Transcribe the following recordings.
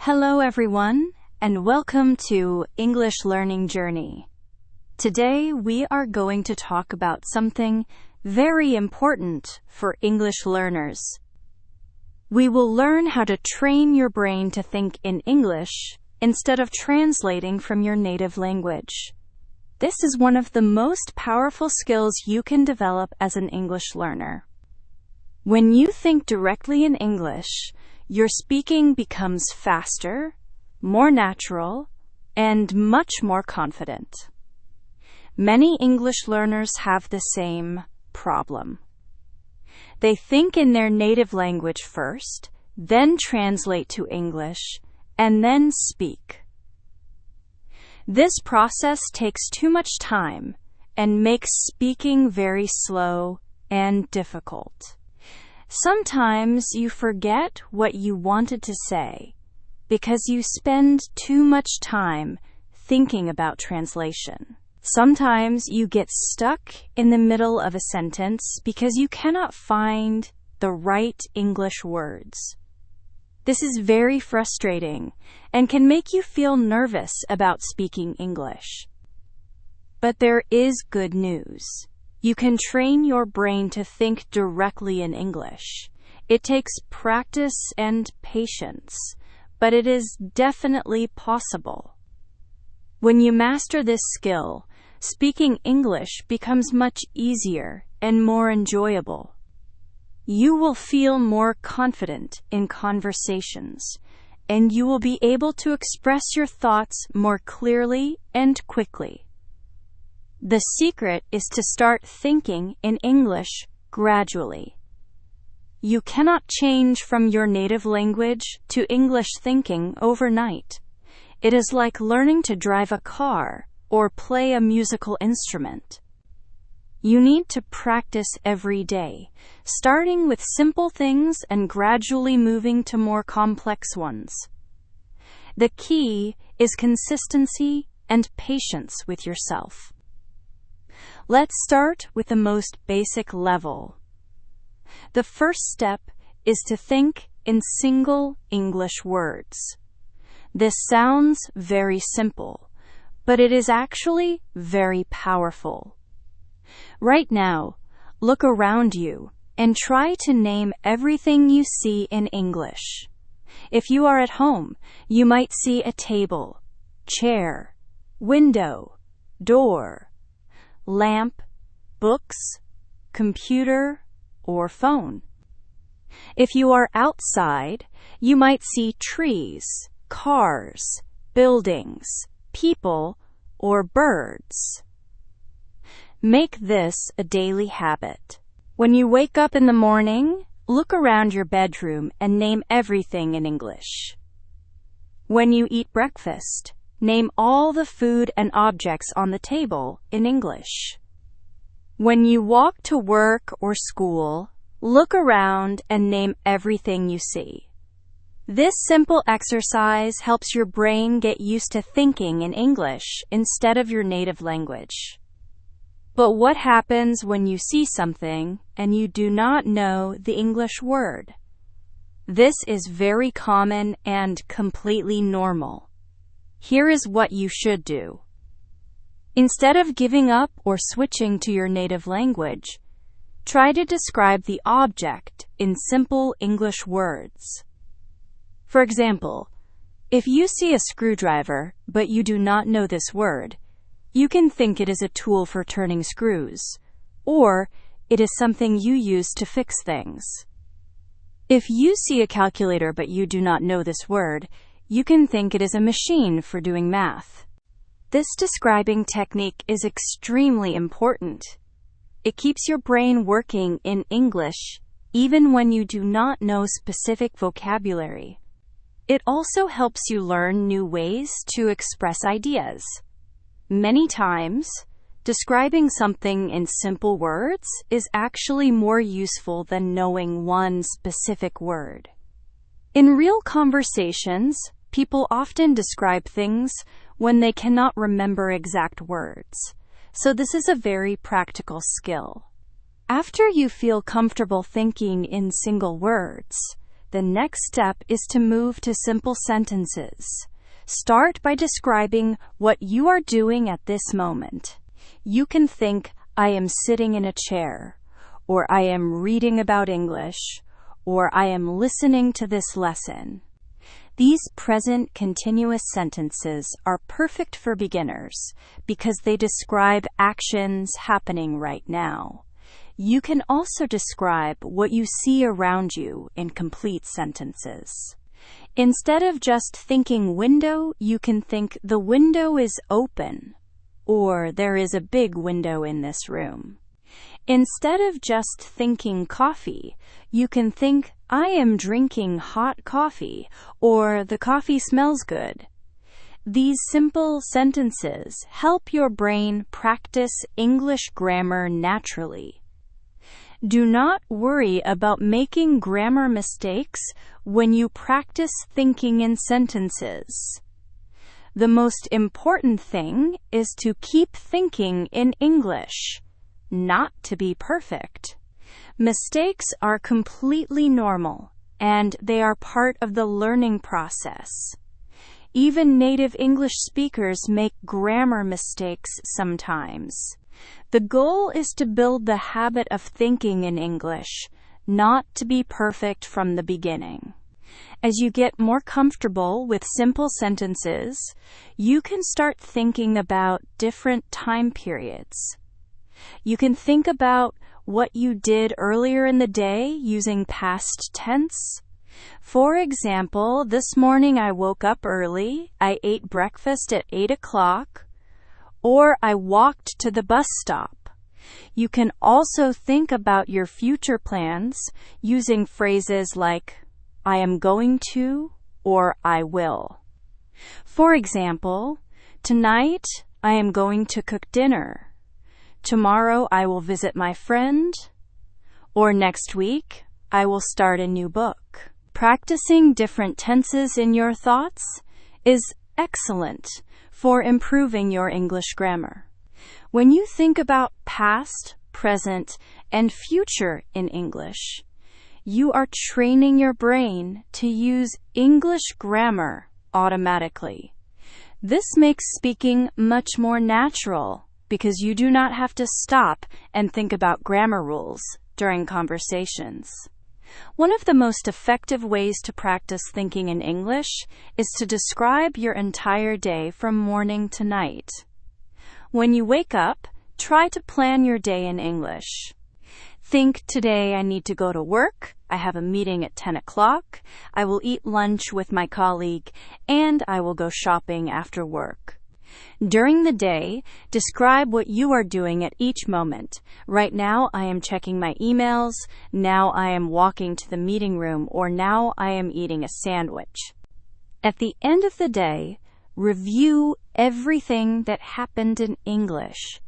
Hello everyone, and welcome to English Learning Journey. Today we are going to talk about something very important for English learners. We will learn how to train your brain to think in English instead of translating from your native language. This is one of the most powerful skills you can develop as an English learner. When you think directly in English, your speaking becomes faster, more natural, and much more confident. Many English learners have the same problem. They think in their native language first, then translate to English, and then speak. This process takes too much time and makes speaking very slow and difficult. Sometimes you forget what you wanted to say because you spend too much time thinking about translation. Sometimes you get stuck in the middle of a sentence because you cannot find the right English words. This is very frustrating and can make you feel nervous about speaking English. But there is good news. You can train your brain to think directly in English. It takes practice and patience, but it is definitely possible. When you master this skill, speaking English becomes much easier and more enjoyable. You will feel more confident in conversations, and you will be able to express your thoughts more clearly and quickly. The secret is to start thinking in English gradually. You cannot change from your native language to English thinking overnight. It is like learning to drive a car or play a musical instrument. You need to practice every day, starting with simple things and gradually moving to more complex ones. The key is consistency and patience with yourself. Let's start with the most basic level. The first step is to think in single English words. This sounds very simple, but it is actually very powerful. Right now, look around you and try to name everything you see in English. If you are at home, you might see a table, chair, window, door, lamp, books, computer, or phone. If you are outside, you might see trees, cars, buildings, people, or birds. Make this a daily habit. When you wake up in the morning, look around your bedroom and name everything in English. When you eat breakfast, name all the food and objects on the table in English. When you walk to work or school, look around and name everything you see. This simple exercise helps your brain get used to thinking in English instead of your native language. But what happens when you see something and you do not know the English word? This is very common and completely normal. Here is what you should do. Instead of giving up or switching to your native language, try to describe the object in simple English words. For example, if you see a screwdriver but you do not know this word, you can think it is a tool for turning screws, or it is something you use to fix things. If you see a calculator but you do not know this word, you can think it is a machine for doing math. This describing technique is extremely important. It keeps your brain working in English even when you do not know specific vocabulary. It also helps you learn new ways to express ideas. Many times, describing something in simple words is actually more useful than knowing one specific word. In real conversations, people often describe things when they cannot remember exact words, so this is a very practical skill. After you feel comfortable thinking in single words, The next step is to move to simple sentences. Start by describing what you are doing at this moment. You can think, I am sitting in a chair, or I am reading about English, or I am listening to this lesson. These present continuous sentences are perfect for beginners because they describe actions happening right now. You can also describe what you see around you in complete sentences. Instead of just thinking window, you can think the window is open, or there is a big window in this room. Instead of just thinking coffee, you can think, I am drinking hot coffee, or the coffee smells good. These simple sentences help your brain practice English grammar naturally. Do not worry about making grammar mistakes when you practice thinking in sentences. The most important thing is to keep thinking in English, not to be perfect. Mistakes are completely normal, and they are part of the learning process. Even native English speakers make grammar mistakes sometimes. The goal is to build the habit of thinking in English, not to be perfect from the beginning. As you get more comfortable with simple sentences, you can start thinking about different time periods. You can think about what you did earlier in the day using past tense. For example, this morning I woke up early, I ate breakfast at 8 o'clock, or I walked to the bus stop. You can also think about your future plans using phrases like, I am going to, or I will. For example, tonight I am going to cook dinner. Tomorrow I will visit my friend, or next week I will start a new book. Practicing different tenses in your thoughts is excellent for improving your English grammar. When you think about past, present, and future in English, you are training your brain to use English grammar automatically. This makes speaking much more natural because you do not have to stop and think about grammar rules during conversations. One of the most effective ways to practice thinking in English is to describe your entire day from morning to night. When you wake up, try to plan your day in English. Think, today I need to go to work, I have a meeting at 10 o'clock, I will eat lunch with my colleague, and I will go shopping after work. During the day, describe what you are doing at each moment. Right now, I am checking my emails. Now I am walking to the meeting room, or now I am eating a sandwich. At the end of the day, review everything that happened in English.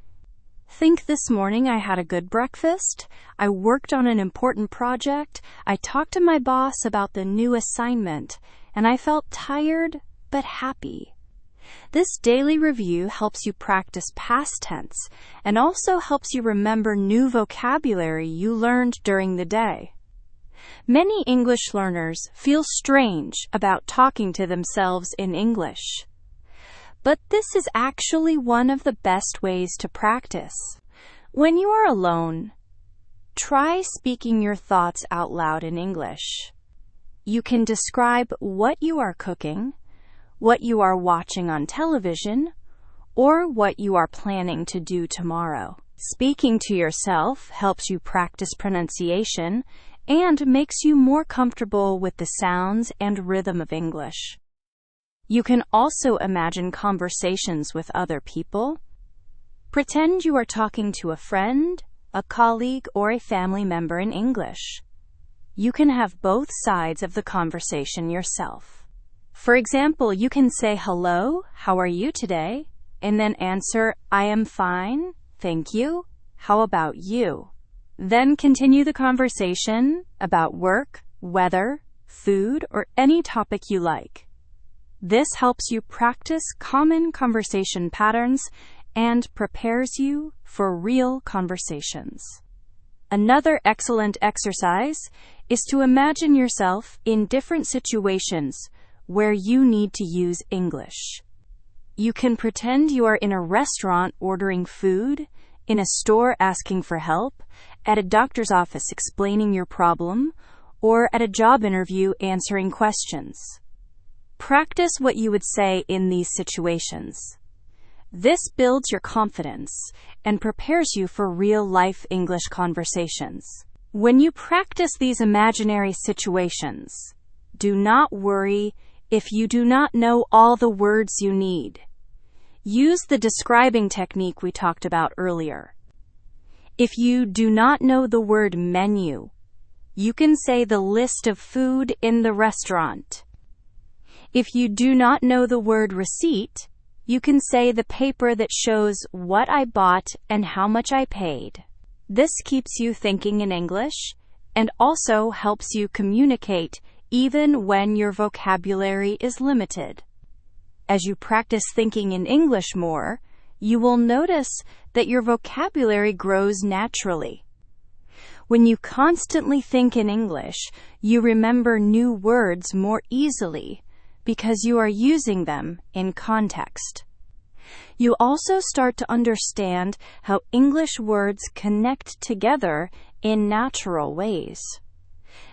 Think, this morning I had a good breakfast. I worked on an important project. I talked to my boss about the new assignment, and I felt tired but happy. This daily review helps you practice past tense and also helps you remember new vocabulary you learned during the day. Many English learners feel strange about talking to themselves in English. But this is actually one of the best ways to practice. When you are alone, try speaking your thoughts out loud in English. You can describe what you are cooking, what you are watching on television, or what you are planning to do tomorrow. Speaking to yourself helps you practice pronunciation and makes you more comfortable with the sounds and rhythm of English. You can also imagine conversations with other people. Pretend you are talking to a friend, a colleague, or a family member in English. You can have both sides of the conversation yourself. For example, you can say, hello, how are you today? And then answer, I am fine, thank you. How about you? Then continue the conversation about work, weather, food, or any topic you like. This helps you practice common conversation patterns and prepares you for real conversations. Another excellent exercise is to imagine yourself in different situations where you need to use English. You can pretend you are in a restaurant ordering food, in a store asking for help, at a doctor's office explaining your problem, or at a job interview answering questions. Practice what you would say in these situations. This builds your confidence and prepares you for real-life English conversations. When you practice these imaginary situations, do not worry if you do not know all the words you need. Use the describing technique we talked about earlier. If you do not know the word menu, you can say the list of food in the restaurant. If you do not know the word receipt, you can say the paper that shows what I bought and how much I paid. This keeps you thinking in English and also helps you communicate even when your vocabulary is limited. As you practice thinking in English more, you will notice that your vocabulary grows naturally. When you constantly think in English, you remember new words more easily because you are using them in context. You also start to understand how English words connect together in natural ways.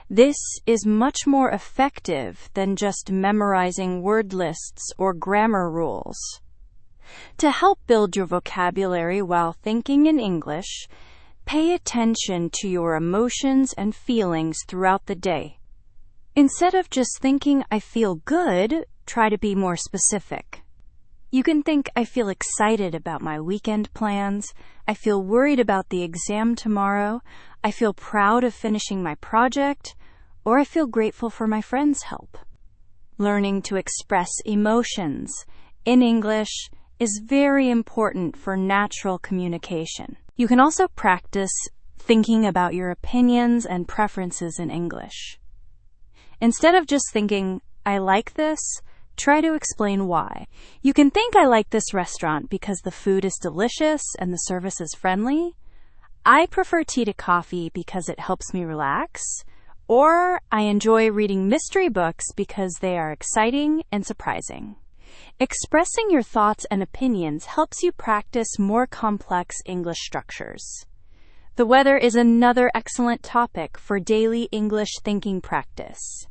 This is much more effective than just memorizing word lists or grammar rules. To help build your vocabulary while thinking in English, pay attention to your emotions and feelings throughout the day. Instead of just thinking, I feel good, try to be more specific. You can think, I feel excited about my weekend plans. I feel worried about the exam tomorrow. I feel proud of finishing my project. Or I feel grateful for my friend's help. Learning to express emotions in English is very important for natural communication. You can also practice thinking about your opinions and preferences in English. Instead of just thinking, I like this, try to explain why. You can think, I like this restaurant because the food is delicious and the service is friendly. I prefer tea to coffee because it helps me relax. Or I enjoy reading mystery books because they are exciting and surprising. Expressing your thoughts and opinions helps you practice more complex English structures. The weather is another excellent topic for daily English thinking practice.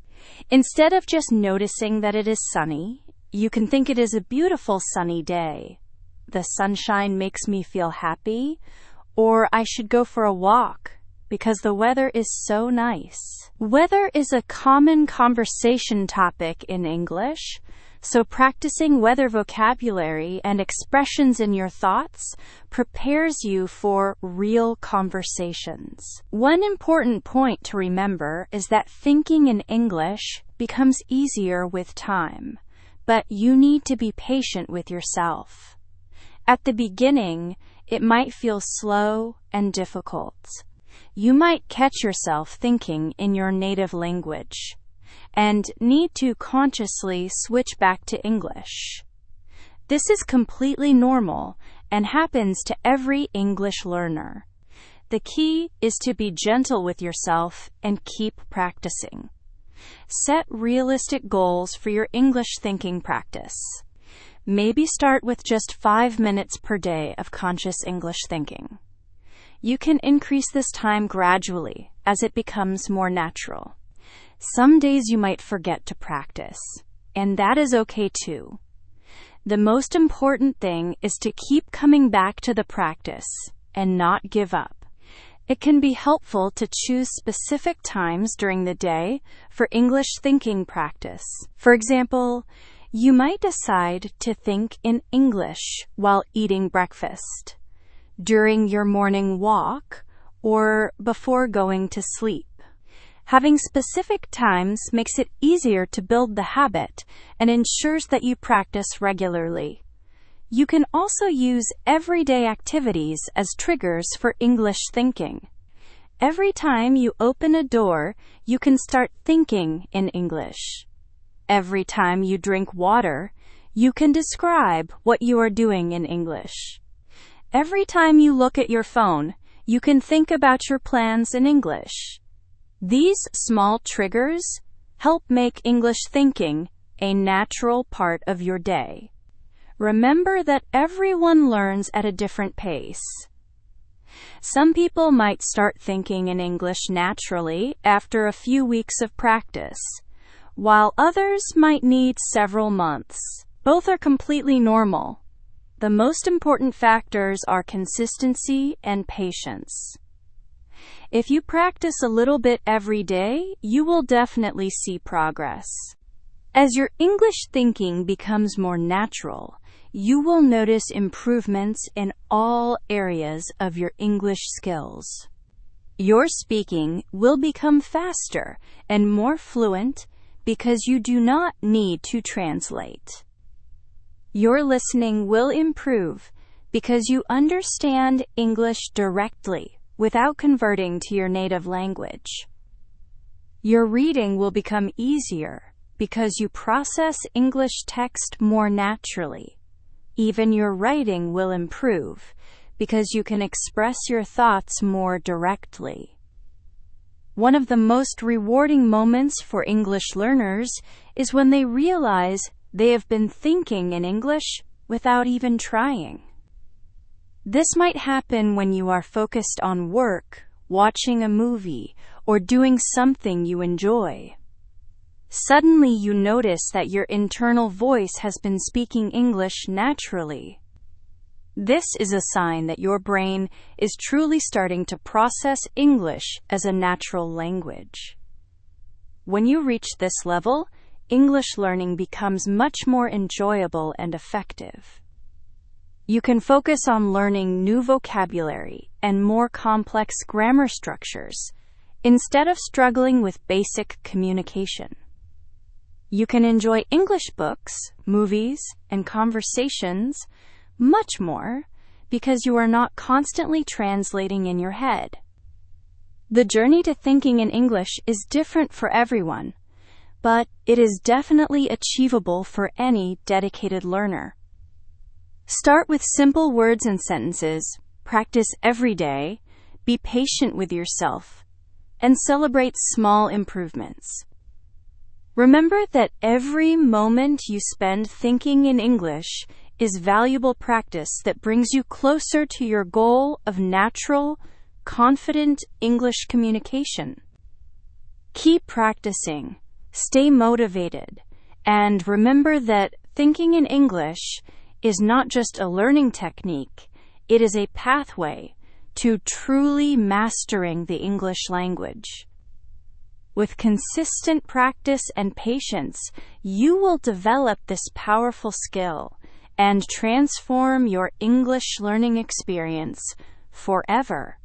Instead of just noticing that it is sunny, you can think it is a beautiful sunny day. The sunshine makes me feel happy, or I should go for a walk because the weather is so nice. Weather is a common conversation topic in English, so practicing weather vocabulary and expressions in your thoughts prepares you for real conversations. One important point to remember is that thinking in English becomes easier with time, but you need to be patient with yourself. At the beginning, it might feel slow and difficult. You might catch yourself thinking in your native language and need to consciously switch back to English. This is completely normal and happens to every English learner. The key is to be gentle with yourself and keep practicing. Set realistic goals for your English thinking practice. Maybe start with just 5 minutes per day of conscious English thinking. You can increase this time gradually as it becomes more natural. Some days you might forget to practice, and that is okay too. The most important thing is to keep coming back to the practice and not give up. It can be helpful to choose specific times during the day for English thinking practice. For example, you might decide to think in English while eating breakfast, during your morning walk, or before going to sleep. Having specific times makes it easier to build the habit and ensures that you practice regularly. You can also use everyday activities as triggers for English thinking. Every time you open a door, you can start thinking in English. Every time you drink water, you can describe what you are doing in English. Every time you look at your phone, you can think about your plans in English. These small triggers help make English thinking a natural part of your day. Remember that everyone learns at a different pace. Some people might start thinking in English naturally after a few weeks of practice, while others might need several months. Both are completely normal. The most important factors are consistency and patience. If you practice a little bit every day, you will definitely see progress. As your English thinking becomes more natural, you will notice improvements in all areas of your English skills. Your speaking will become faster and more fluent because you do not need to translate. Your listening will improve because you understand English directly without converting to your native language. Your reading will become easier because you process English text more naturally. Even your writing will improve because you can express your thoughts more directly. One of the most rewarding moments for English learners is when they realize they have been thinking in English without even trying. This might happen when you are focused on work, watching a movie, or doing something you enjoy. Suddenly you notice that your internal voice has been speaking English naturally. This is a sign that your brain is truly starting to process English as a natural language. When you reach this level, English learning becomes much more enjoyable and effective. You can focus on learning new vocabulary and more complex grammar structures instead of struggling with basic communication. You can enjoy English books, movies, and conversations much more because you are not constantly translating in your head. The journey to thinking in English is different for everyone, but it is definitely achievable for any dedicated learner. Start with simple words and sentences, practice every day, be patient with yourself, and celebrate small improvements. Remember that every moment you spend thinking in English is valuable practice that brings you closer to your goal of natural, confident English communication. Keep practicing. Stay motivated, and remember that thinking in English is not just a learning technique, it is a pathway to truly mastering the English language. With consistent practice and patience, you will develop this powerful skill and transform your English learning experience forever.